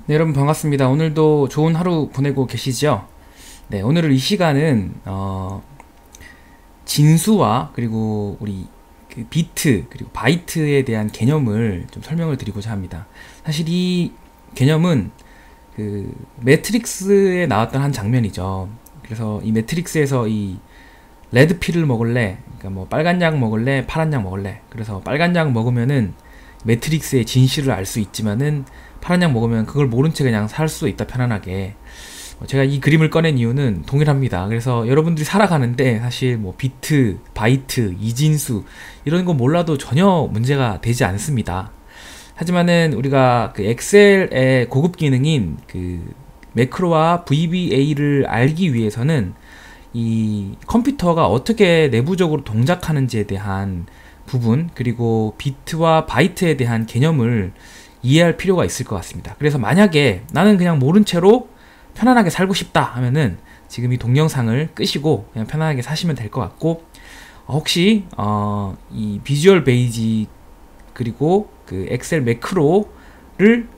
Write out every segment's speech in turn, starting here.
네, 여러분 반갑습니다. 오늘도 좋은 하루 보내고 계시죠? 네, 오늘 이 시간은 진수와 그리고 우리 그 비트 그리고 바이트에 대한 개념을 좀 설명을 드리고자 합니다. 사실 이 개념은 그 매트릭스에 나왔던 한 장면이죠. 그래서 이 매트릭스에서 이 레드필을 먹을래, 그러니까 뭐 빨간 약 먹을래, 파란 약 먹을래. 그래서 빨간 약 먹으면은 매트릭스의 진실을 알 수 있지만은 파란 약 먹으면 그걸 모른 채 그냥 살 수 있다, 편안하게. 제가 이 그림을 꺼낸 이유는 동일합니다. 그래서 여러분들이 살아가는데 사실 뭐 비트, 바이트, 이진수 이런 거 몰라도 전혀 문제가 되지 않습니다. 하지만은 우리가 그 엑셀의 고급 기능인 그 매크로와 VBA를 알기 위해서는 이 컴퓨터가 어떻게 내부적으로 동작하는지에 대한 부분, 그리고 비트와 바이트에 대한 개념을 이해할 필요가 있을 것 같습니다. 그래서 만약에 나는 그냥 모른 채로 편안하게 살고 싶다 하면은 지금 이 동영상을 끄시고 그냥 편안하게 사시면 될 것 같고, 혹시 이 비주얼 베이직 그리고 그 엑셀 매크로를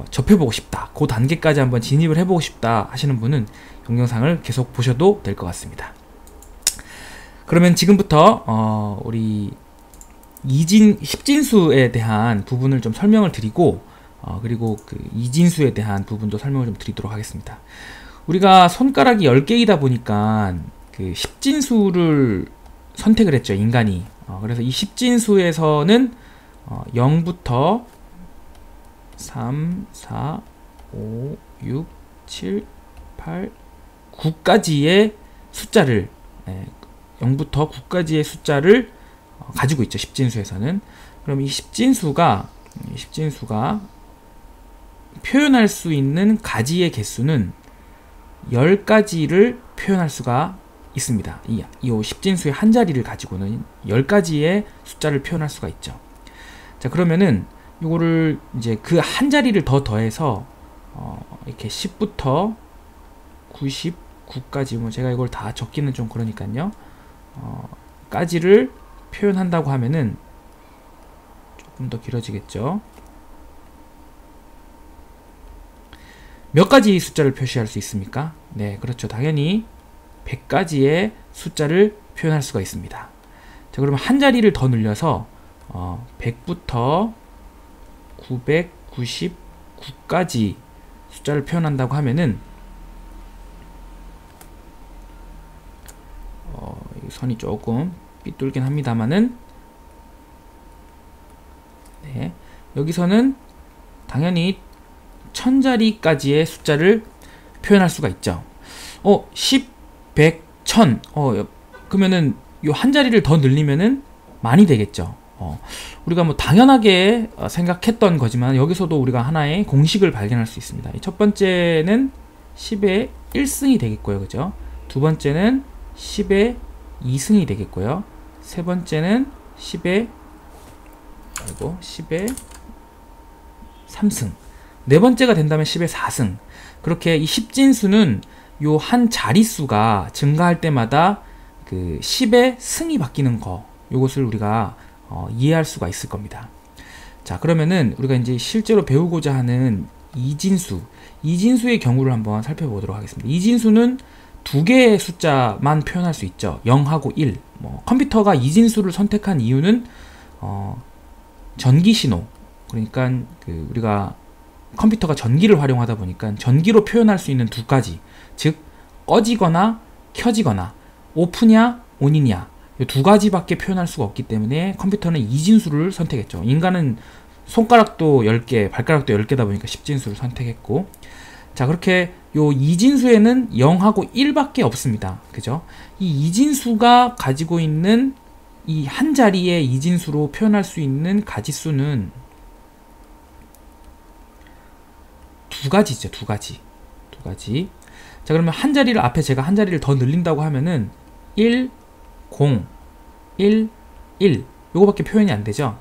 접해보고 싶다, 그 단계까지 한번 진입을 해보고 싶다 하시는 분은 동영상을 계속 보셔도 될 것 같습니다. 그러면 지금부터 우리 십진수에 대한 부분을 좀 설명을 드리고, 그리고 그 이진수에 대한 부분도 설명을 좀 드리도록 하겠습니다. 우리가 손가락이 10개이다 보니까 그 십진수를 선택을 했죠, 인간이. 그래서 이 십진수에서는 0부터 3, 4, 5, 6, 7, 8, 9까지의 숫자를, 0부터 9까지의 숫자를 가지고 있죠, 십진수에서는. 그럼 이 십진수가 표현할 수 있는 가지의 개수는 10가지를 표현할 수가 있습니다. 이 십진수의 한 자리를 가지고는 10가지의 숫자를 표현할 수가 있죠. 자, 그러면은 이거를 이제 그 한 자리를 더 더해서 이렇게 10부터 99까지, 뭐 제가 이걸 다 적기는 좀 그러니까요, 까지를 표현한다고 하면은 조금 더 길어지겠죠. 몇 가지 숫자를 표시할 수 있습니까? 네, 그렇죠. 당연히 100가지의 숫자를 표현할 수가 있습니다. 자, 그러면 한 자리를 더 늘려서 100부터 999까지 숫자를 표현한다고 하면은 이 선이 조금 삐뚤긴 합니다만은, 네, 여기서는 당연히 1000자리까지의 숫자를 표현할 수가 있죠. 10, 100, 1000. 그러면은 요 한 자리를 더 늘리면은 많이 되겠죠. 우리가 뭐 당연하게 생각했던 거지만 여기서도 우리가 하나의 공식을 발견할 수 있습니다. 첫 번째는 10의 1승이 되겠고요, 그죠? 두 번째는 10의 2승이 되겠고요. 세 번째는 10의 3승. 네 번째가 된다면 10의 4승. 그렇게 이 십진수는 요 한 자릿수가 증가할 때마다 그 10의 승이 바뀌는 거, 요것을 우리가 이해할 수가 있을 겁니다. 자, 그러면은 우리가 이제 실제로 배우고자 하는 이진수의 경우를 한번 살펴보도록 하겠습니다. 이진수는 두 개의 숫자만 표현할 수 있죠. 0하고 1. 컴퓨터가 이진수를 선택한 이유는 전기 신호, 그러니까 그 우리가 컴퓨터가 전기를 활용하다 보니까 전기로 표현할 수 있는 두 가지, 즉 꺼지거나 켜지거나 오프냐 온이냐, 이 두 가지밖에 표현할 수가 없기 때문에 컴퓨터는 이진수를 선택했죠. 인간은 손가락도 10개, 발가락도 10개다 보니까 십진수를 선택했고, 자, 그렇게 요 이진수에는 0하고 1밖에 없습니다. 그죠? 이 이진수가 가지고 있는 이 한 자리의 이진수로 표현할 수 있는 가지수는 두 가지죠. 두 가지. 자, 그러면 한 자리를, 앞에 제가 한 자리를 더 늘린다고 하면은 1, 0, 1, 1 요거밖에 표현이 안 되죠.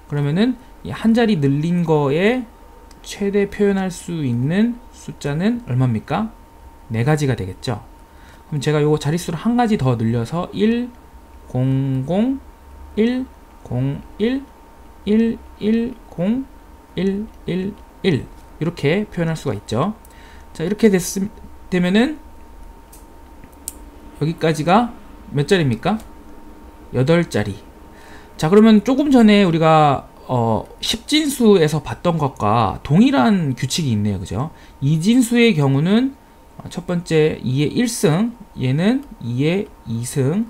그러면은 이 한 자리 늘린 거에 최대 표현할 수 있는 숫자는 얼마입니까? 4가지가 되겠죠. 그럼 제가 요거 자릿수를 한 가지 더 늘려서 1, 0, 0, 1, 0, 1, 1, 1, 0, 1, 1, 1 이렇게 표현할 수가 있죠. 자, 이렇게 되면은 여기까지가 몇 자리입니까? 8자리. 자, 그러면 조금 전에 우리가 10진수에서 봤던 것과 동일한 규칙이 있네요. 그죠? 2진수의 경우는 첫 번째 2의 1승, 얘는 2의 2승,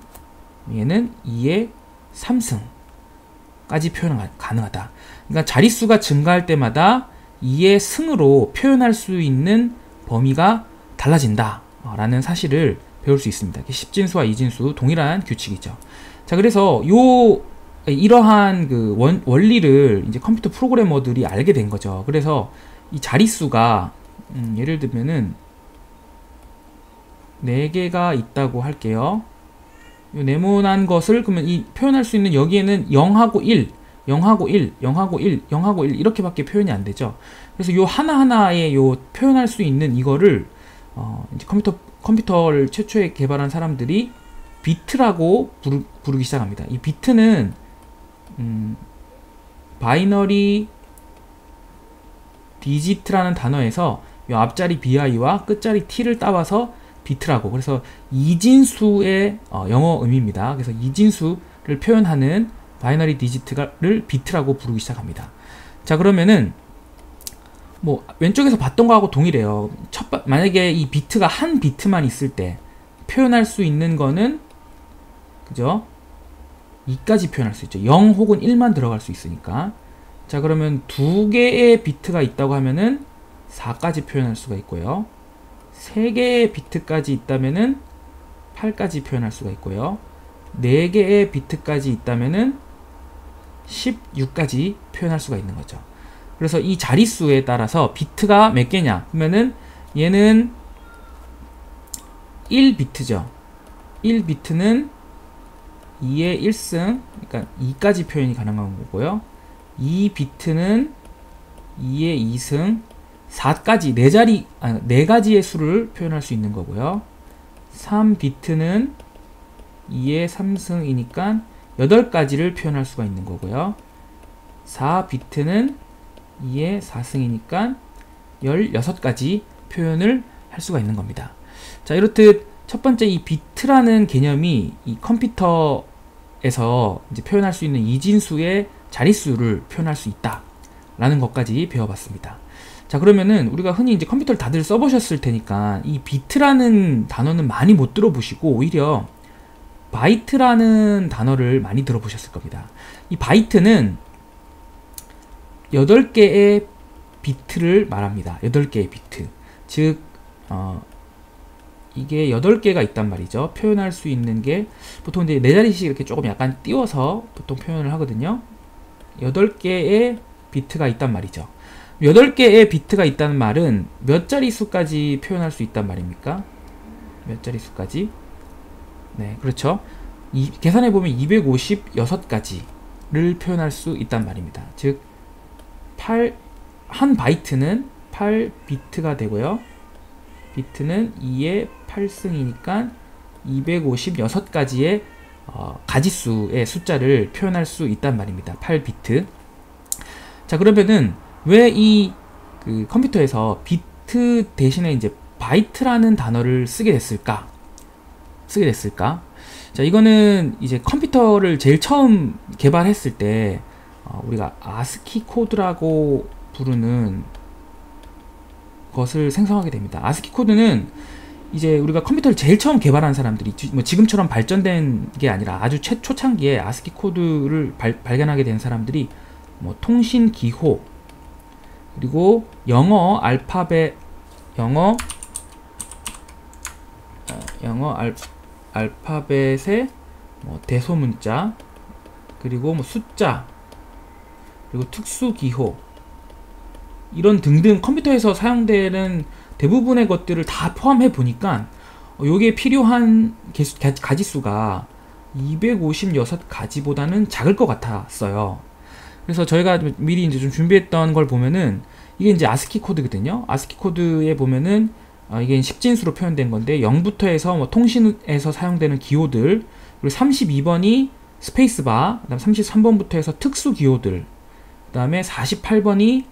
얘는 2의 3승까지 표현 가능하다. 그러니까 자릿수가 증가할 때마다 2의 승으로 표현할 수 있는 범위가 달라진다 라는 사실을 배울 수 있습니다. 10진수와 2진수 동일한 규칙이죠. 자, 그래서 이러한 그 원리를 이제 컴퓨터 프로그래머들이 알게 된 거죠. 그래서 이 자릿수가 예를 들면은 4개가 있다고 할게요. 이 네모난 것을 그러면 이 표현할 수 있는 여기에는 0하고 1, 0하고 1, 0하고 1, 0하고 1 이렇게밖에 표현이 안 되죠. 그래서 요 하나하나의 요 표현할 수 있는 이거를 이제 컴퓨터를 최초에 개발한 사람들이 비트라고 부르기 시작합니다. 이 비트는 바이너리 디지트라는 단어에서 이 앞자리 bi와 끝자리 t를 따와서 비트라고, 그래서 이진수의 영어 의미입니다. 그래서 이진수를 표현하는 바이너리 디지트를 비트라고 부르기 시작합니다. 자, 그러면은 뭐 왼쪽에서 봤던 거하고 동일해요. 만약에 이 비트가 한 비트만 있을 때 표현할 수 있는 거는, 그죠? 2까지 표현할 수 있죠. 0 혹은 1만 들어갈 수 있으니까. 자, 그러면 2개의 비트가 있다고 하면은 4까지 표현할 수가 있고요. 3개의 비트까지 있다면은 8까지 표현할 수가 있고요. 4개의 비트까지 있다면은 16까지 표현할 수가 있는 거죠. 그래서 이 자릿수에 따라서 비트가 몇 개냐 그러면은 얘는 1비트죠. 1비트는 2의 1승, 그러니까 2까지 표현이 가능한 거고요. 2비트는 2의 2승, 4까지 4가지의 수를 표현할 수 있는 거고요. 3비트는 2의 3승이니까 8가지를 표현할 수가 있는 거고요. 4비트는 2의 4승이니까 16가지 표현을 할 수가 있는 겁니다. 자, 이렇듯 첫 번째 이 비트라는 개념이 이 컴퓨터에서 이제 표현할 수 있는 이진수의 자릿수를 표현할 수 있다 라는 것까지 배워봤습니다. 자, 그러면은 우리가 흔히 이제 컴퓨터를 다들 써보셨을 테니까 이 비트라는 단어는 많이 못 들어보시고 오히려 바이트라는 단어를 많이 들어보셨을 겁니다. 이 바이트는 8개의 비트를 말합니다. 8개의 비트. 즉, 이게 8개가 있단 말이죠. 표현할 수 있는 게 보통 이제 4자리씩 이렇게 조금 약간 띄워서 보통 표현을 하거든요. 8개의 비트가 있단 말이죠. 8개의 비트가 있다는 말은 몇 자릿수까지 표현할 수 있단 말입니까? 몇 자릿수까지? 네, 그렇죠. 계산해보면 256가지를 표현할 수 있단 말입니다. 즉, 한 바이트는 8비트가 되고요. 비트는 2의 8승이니까 256가지의 가지수의 숫자를 표현할 수 있단 말입니다. 8비트. 자, 그러면은 왜 이 컴퓨터에서 비트 대신에 이제 바이트라는 단어를 쓰게 됐을까? 자, 이거는 이제 컴퓨터를 제일 처음 개발했을 때 우리가 아스키 코드라고 부르는 것을 생성하게 됩니다. 아스키 코드는 이제 우리가 컴퓨터를 제일 처음 개발한 사람들이 뭐 지금처럼 발전된 게 아니라 아주 초창기에 아스키 코드를 발견하게 된 사람들이 뭐 통신 기호, 그리고 영어 알파벳의 뭐 대소문자, 그리고 뭐 숫자, 그리고 특수 기호, 이런 등등 컴퓨터에서 사용되는 대부분의 것들을 다 포함해 보니까 요게 필요한 가지수가 256가지보다는 작을 것 같았어요. 그래서 저희가 미리 이제 좀 준비했던 걸 보면은 이게 이제 아스키 코드거든요. 아스키 코드에 보면은 이게 10진수로 표현된 건데 0부터 해서 뭐 통신에서 사용되는 기호들, 그리고 32번이 스페이스바, 그다음 33번부터 해서 특수 기호들, 그 다음에 48번이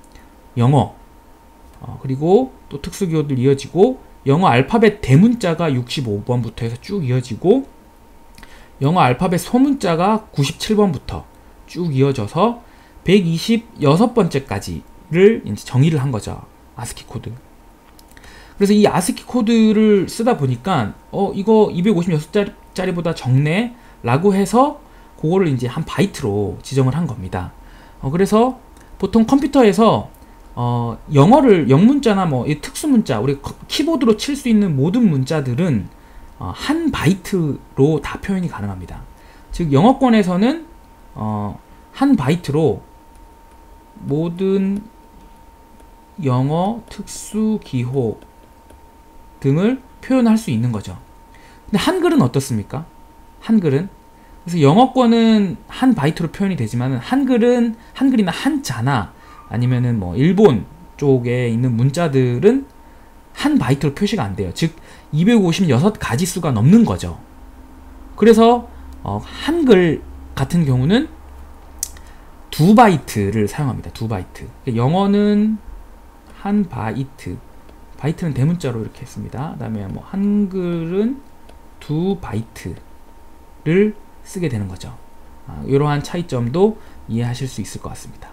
영어, 그리고 또 특수기호들 이어지고 영어 알파벳 대문자가 65번부터 해서 쭉 이어지고 영어 알파벳 소문자가 97번부터 쭉 이어져서 126번째까지를 이제 정의를 한 거죠. 아스키 코드. 그래서 이 아스키 코드를 쓰다 보니까 이거 256자리보다 적네 라고 해서 그거를 이제 한 바이트로 지정을 한 겁니다. 그래서 보통 컴퓨터에서 영어를 영문자나 뭐 이 특수문자, 우리 키보드로 칠 수 있는 모든 문자들은 한 바이트로 다 표현이 가능합니다. 즉 영어권에서는 한 바이트로 모든 영어 특수기호 등을 표현할 수 있는 거죠. 근데 한글은 어떻습니까? 한글은 그래서 영어권은 한 바이트로 표현이 되지만 한글이나 한자나 아니면은 뭐 일본 쪽에 있는 문자들은 한 바이트로 표시가 안 돼요. 즉 256가지 수가 넘는 거죠. 그래서 한글 같은 경우는 2바이트를 사용합니다. 2바이트. 영어는 한 바이트. 바이트는 대문자로 이렇게 했습니다. 그 다음에 뭐 한글은 2바이트를 쓰게 되는 거죠. 이러한 차이점도 이해하실 수 있을 것 같습니다.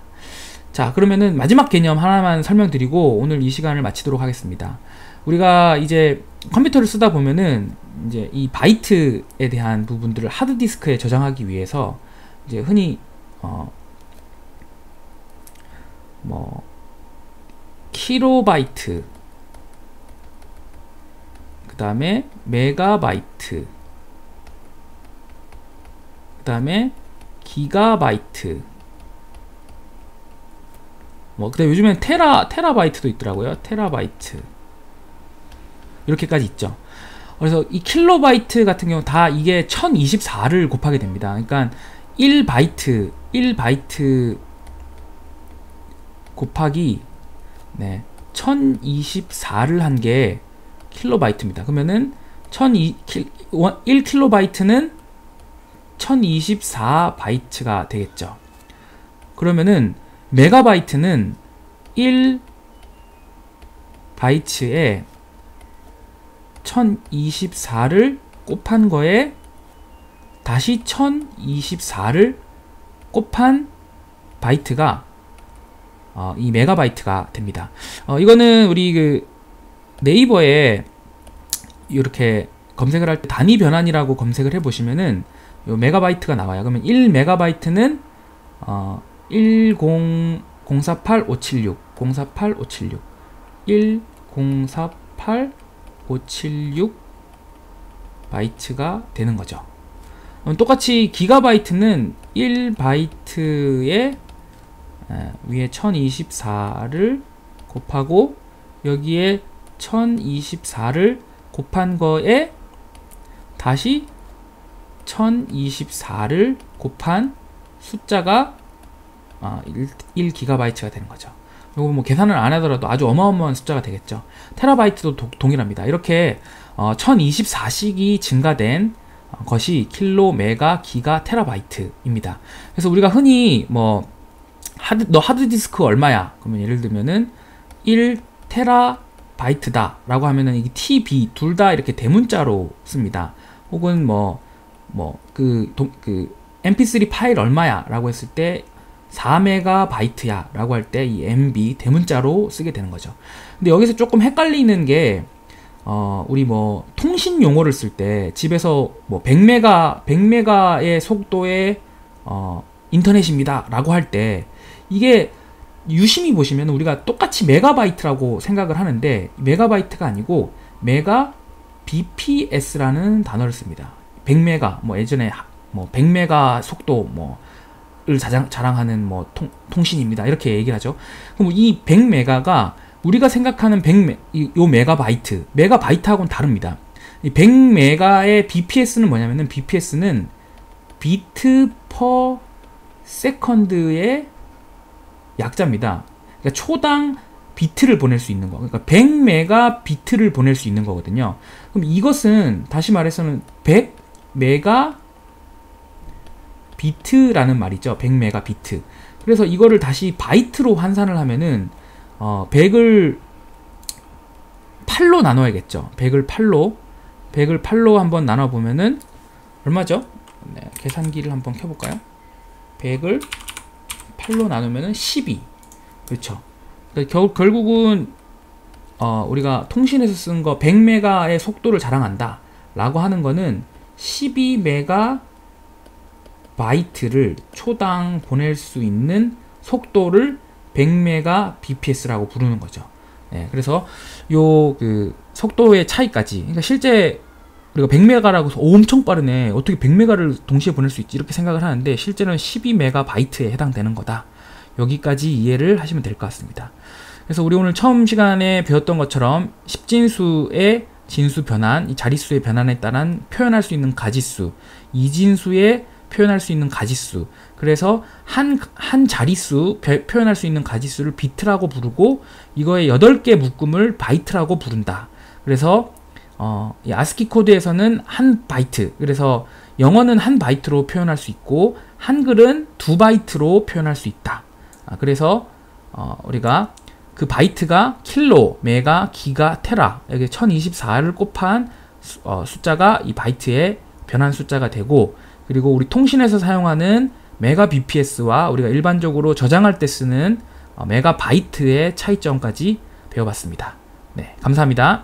자, 그러면은 마지막 개념 하나만 설명드리고 오늘 이 시간을 마치도록 하겠습니다. 우리가 이제 컴퓨터를 쓰다 보면은 이제 이 바이트에 대한 부분들을 하드디스크에 저장하기 위해서 이제 흔히 뭐 킬로바이트, 그 다음에 메가바이트, 그 다음에 기가바이트, 그다음에 요즘엔 테라바이트도 있더라고요. 테라바이트 이렇게까지 있죠. 그래서 이 킬로바이트 같은 경우 다 이게 1024를 곱하게 됩니다. 그러니까 1바이트 곱하기 1024를 한 게 킬로바이트입니다. 그러면은 1킬로바이트는 1024바이트가 되겠죠. 그러면은 메가바이트는 1바이트에 1024를 곱한 거에 다시 1024를 곱한 바이트가 이 메가바이트가 됩니다. 이거는 우리 그 네이버에 이렇게 검색을 할 때 단위 변환이라고 검색을 해 보시면은 요 메가바이트가 나와요. 그러면 1메가바이트는 1048576 1048576 바이트가 되는 거죠. 똑같이 기가바이트는 1바이트에 위에 1024를 곱하고 여기에 1024를 곱한 거에 다시 1024를 곱한 숫자가 1기가바이트가 되는 거죠. 이거 뭐 계산을 안 하더라도 아주 어마어마한 숫자가 되겠죠. 테라바이트도 동일합니다. 이렇게 1024씩이 증가된 것이 킬로, 메가, 기가, 테라바이트입니다. 그래서 우리가 흔히 뭐 너 하드디스크 얼마야? 그러면 예를 들면은 1테라바이트다 라고 하면은 이게 TB 둘 다 이렇게 대문자로 씁니다. 혹은 mp3 파일 얼마야? 라고 했을 때 4메가바이트야 라고 할 때 이 MB 대문자로 쓰게 되는 거죠. 근데 여기서 조금 헷갈리는 게 우리 뭐 통신 용어를 쓸 때 집에서 뭐 100메가의 속도의 인터넷입니다 라고 할 때 이게 유심히 보시면 우리가 똑같이 메가바이트라고 생각을 하는데 메가바이트가 아니고 메가 BPS라는 단어를 씁니다. 100메가 뭐 예전에 뭐 100메가 속도 를 자랑하는 뭐 통신입니다. 이렇게 얘기를 하죠. 그럼 이 100메가가 우리가 생각하는 요 메가바이트하고는 다릅니다. 이 100메가의 BPS는 뭐냐면은 BPS는 비트 퍼 세컨드의 약자입니다. 그러니까 초당 비트를 보낼 수 있는 거. 그러니까 100메가 비트를 보낼 수 있는 거거든요. 그럼 이것은 다시 말해서는 100메가 비트라는 말이죠. 100메가 비트. 그래서 이거를 다시 바이트로 환산을 하면은 100을 8로 나눠야겠죠. 100을 8로 한번 나눠보면은 얼마죠? 네, 계산기를 한번 켜볼까요? 100을 8로 나누면은 12. 그렇죠. 결국은 우리가 통신에서 쓴 거 100메가의 속도를 자랑한다 라고 하는 거는 12메가 바이트를 초당 보낼 수 있는 속도를 100메가 bps라고 부르는 거죠. 네, 그래서 요 속도의 차이까지, 그러니까 실제 우리가 100메가라고 해서 엄청 빠르네, 어떻게 100메가를 동시에 보낼 수 있지, 이렇게 생각을 하는데 실제로는 12메가 바이트에 해당되는 거다. 여기까지 이해를 하시면 될 것 같습니다. 그래서 우리 오늘 처음 시간에 배웠던 것처럼 10진수의 진수 변환, 이 자릿수의 변환에 따른 표현할 수 있는 가지수, 2진수의 표현할 수 있는 가지수, 그래서 한 자릿수 표현할 수 있는 가지수를 비트라고 부르고 이거의 8개 묶음을 바이트라고 부른다. 그래서 이 아스키 코드에서는 한 바이트, 그래서 영어는 한 바이트로 표현할 수 있고 한글은 2바이트로 표현할 수 있다. 그래서 우리가 그 바이트가 킬로, 메가, 기가, 테라, 여기 1024를 곱한 숫자가 이 바이트의 변환 숫자가 되고, 그리고 우리 통신에서 사용하는 메가 bps와 우리가 일반적으로 저장할 때 쓰는 메가 바이트의 차이점까지 배워봤습니다. 네, 감사합니다.